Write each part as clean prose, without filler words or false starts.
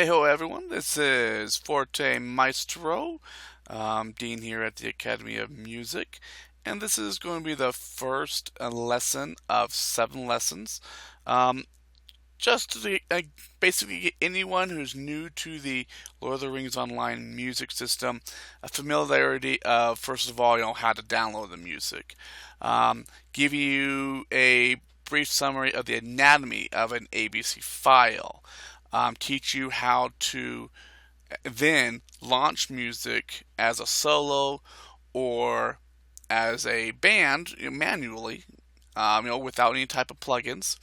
Hey ho everyone, this is Forte Maestro, Dean here at the Academy of Music, and this is going to be the first lesson of 7 lessons. Um, just to basically get anyone who's new to the Lord of the Rings Online music system a familiarity of, first of all, how to download the music. Give you a brief summary of the anatomy of an ABC file. Teach you how to then launch music as a solo or as a band manually, without any type of plugins.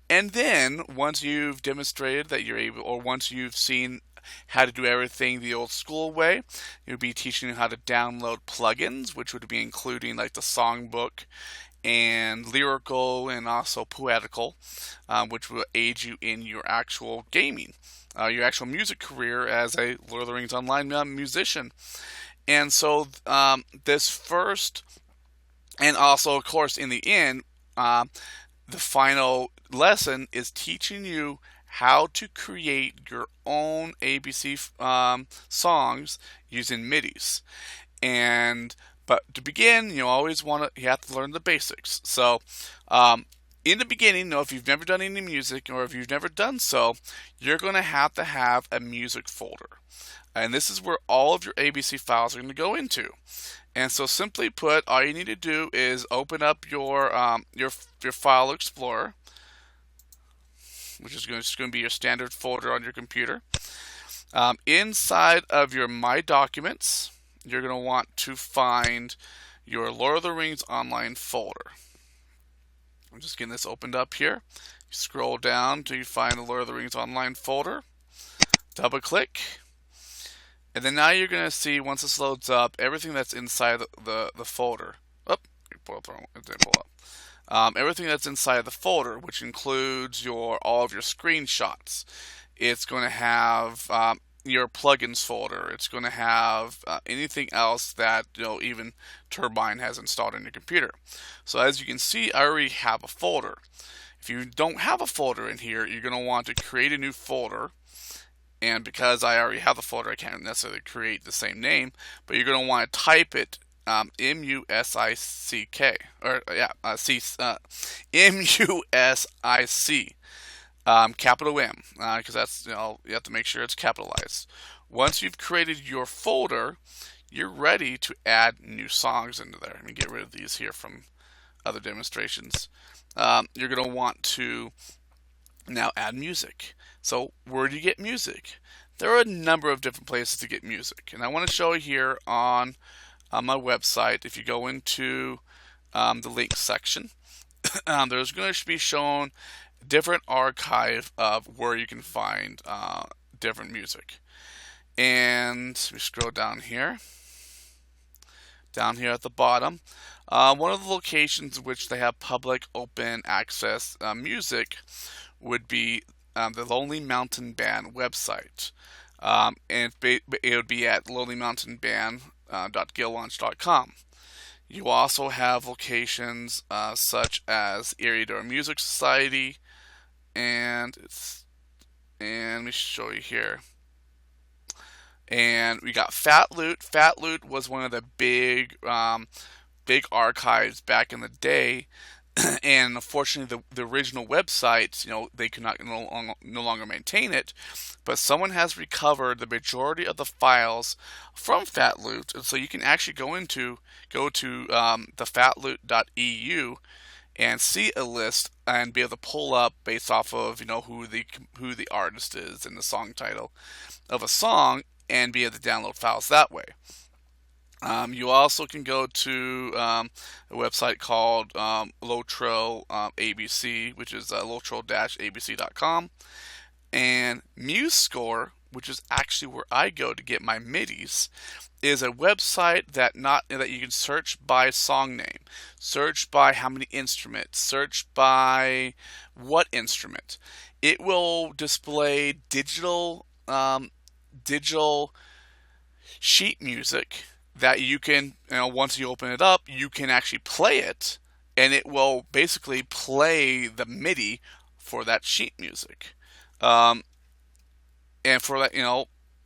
And then once you've demonstrated that you're able, or once you've seen how to do everything the old school way, you'll be teaching you how to download plugins, which would be including like the songbook and lyrical and also poetical, which will aid you in your actual gaming, your actual music career as a Lord of the Rings Online musician. And so this first, and also of course in the end, the final lesson is teaching you how to create your own ABC songs using MIDIs. And but to begin, you have to learn the basics. So, in the beginning, if you've never done any music or if you've never done so, you're going to have a music folder, and this is where all of your ABC files are going to go into. And so, simply put, all you need to do is open up your file explorer, which is just going to be your standard folder on your computer. Inside of your My Documents, you're going to want to find your Lord of the Rings Online folder. I'm just getting this opened up here. You scroll down till you find the Lord of the Rings Online folder. Double click. And then now you're going to see, once this loads up, everything that's inside the folder. Oh, it didn't pull up. Everything that's inside the folder, which includes all of your screenshots. It's going to have your plugins folder. It's going to have anything else that even Turbine has installed in your computer. So as you can see, I already have a folder. If you don't have a folder in here, you're going to want to create a new folder. And because I already have the folder, I can't necessarily create the same name, but you're going to want to type it M-U-S-I-C-K, or M-U-S-I-C. Capital M, because that's, you have to make sure it's capitalized. Once you've created your folder, you're ready to add new songs into there. Let me get rid of these here from other demonstrations. You're going to want to now add music. So where do you get music? There are a number of different places to get music, and I want to show you here on my website. If you go into the links section, there's going to be shown different archive of where you can find different music. And we scroll down here at the bottom, one of the locations in which they have public open access music would be the Lonely Mountain Band website, and it would be at lonelymountainband.guildlaunch.com. You also have locations such as Eriador Music Society, and let me show you here. And we got Fat Loot. Fat Loot was one of the big archives back in the day, and unfortunately, the original websites, they could no longer maintain it. But someone has recovered the majority of the files from Fat Loot, and so you can actually go to the fatloot.eu and see a list and be able to pull up based off of who the artist is and the song title of a song, and be able to download files that way. You also can go to a website called LOTRO ABC, which is lotro-abc.com, and MuseScore, which is actually where I go to get my MIDIs, is a website that you can search by song name, search by how many instruments, search by what instrument. It will display digital sheet music that you can, once you open it up, you can actually play it, and it will basically play the MIDI for that sheet music. And for that,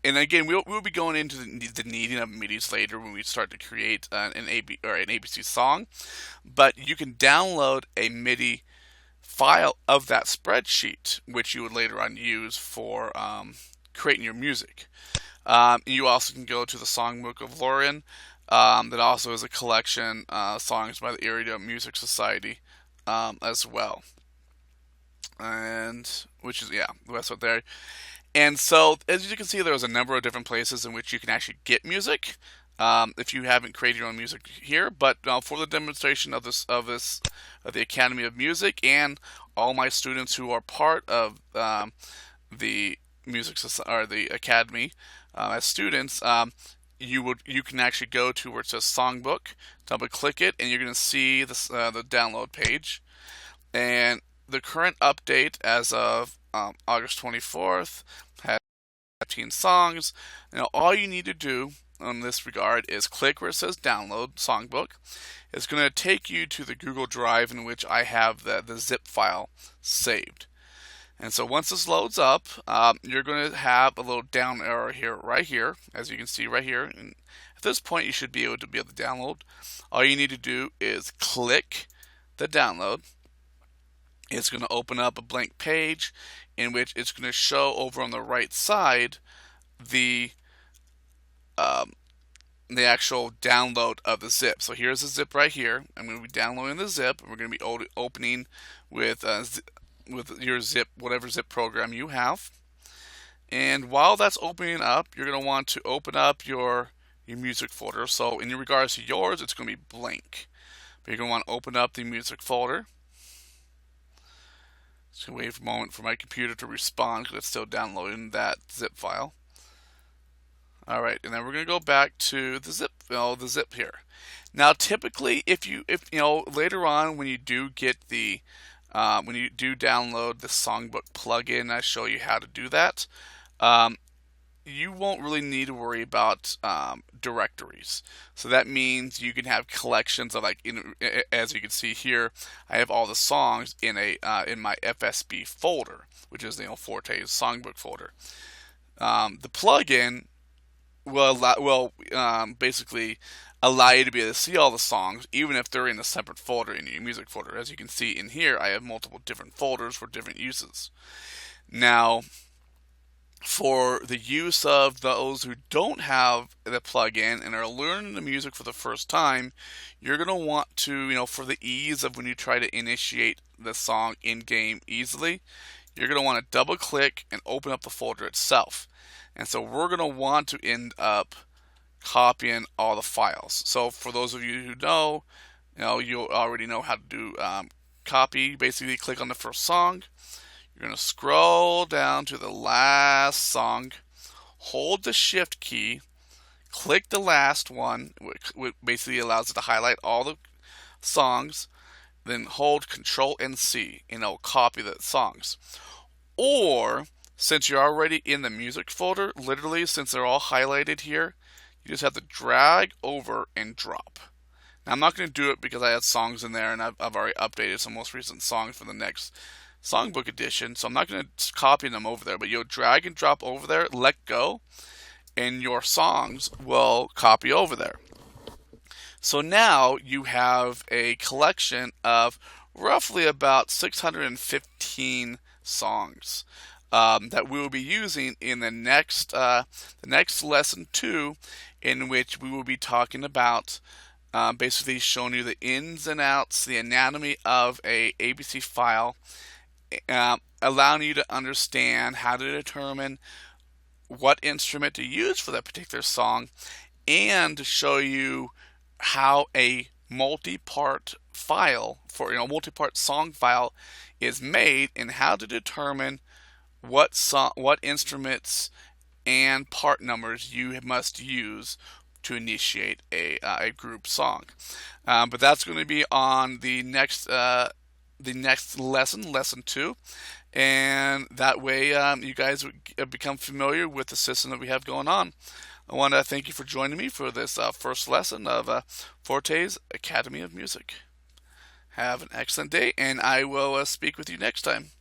and again, we'll be going into the needing of MIDIs later when we start to create an ABC song. But you can download a MIDI file of that spreadsheet, which you would later on use for creating your music. You also can go to the Songbook of Lorien. That also is a collection songs by the Iridum Music Society as well, and which is that's what there. And so, as you can see, there's a number of different places in which you can actually get music. If you haven't created your own music here, but for the demonstration of the Academy of Music and all my students who are part of the music society or the academy as students, you can actually go to where it says Songbook, double click it, and you're going to see the download page. And the current update as of August 24th has 15 songs. Now all you need to do in this regard is click where it says Download Songbook. It's going to take you to the Google Drive in which I have the zip file saved. And so once this loads up, you're going to have a little down arrow here, right here, as you can see right here. And at this point, you should be able to download. All you need to do is click the download. It's going to open up a blank page in which it's going to show over on the right side the actual download of the zip. So here's the zip right here. I'm going to be downloading the zip, and we're going to be opening with your zip, whatever zip program you have. And while that's opening up, you're going to want to open up your music folder. So in regards to yours, it's going to be blank. But you're going to want to open up the music folder. Just going to wait for a moment for my computer to respond because it's still downloading that zip file. All right, and then we're going to go back to the zip here. Now, typically, if later on when you do get when you do download the Songbook plugin, I show you how to do that. You won't really need to worry about directories. So that means you can have collections of as you can see here, I have all the songs in my FSB folder, which is the Forte's Songbook folder. The plugin will basically allow you to be able to see all the songs, even if they're in a separate folder in your music folder. As you can see in here, I have multiple different folders for different uses. Now, for the use of those who don't have the plugin and are learning the music for the first time, you're going to want to, for the ease of when you try to initiate the song in-game easily, you're going to want to double click and open up the folder itself. And so we're going to want to end up copying all the files. So for those of you who know, you already know how to do copy. Basically, click on the first song. You're going to scroll down to the last song, hold the shift key, click the last one, which basically allows it to highlight all the songs, then hold Control and C, and it'll copy the songs. Or, since you're already in the music folder, literally, since they're all highlighted here, you just have to drag over and drop. Now, I'm not going to do it because I have songs in there, and I've already updated some most recent songs for the next Songbook edition, so I'm not going to copy them over there, but you'll drag and drop over there, let go, and your songs will copy over there. So now you have a collection of roughly about 615 songs that we will be using in the next lesson 2, in which we will be talking about basically showing you the ins and outs, the anatomy of a ABC file, allowing you to understand how to determine what instrument to use for that particular song, and to show you how a multi-part file multi-part song file is made, and how to determine what instruments and part numbers you must use to initiate a group song. But that's going to be on the next lesson, lesson 2, and that way you guys become familiar with the system that we have going on. I want to thank you for joining me for this first lesson of Forte's Academy of Music. Have an excellent day, and I will speak with you next time.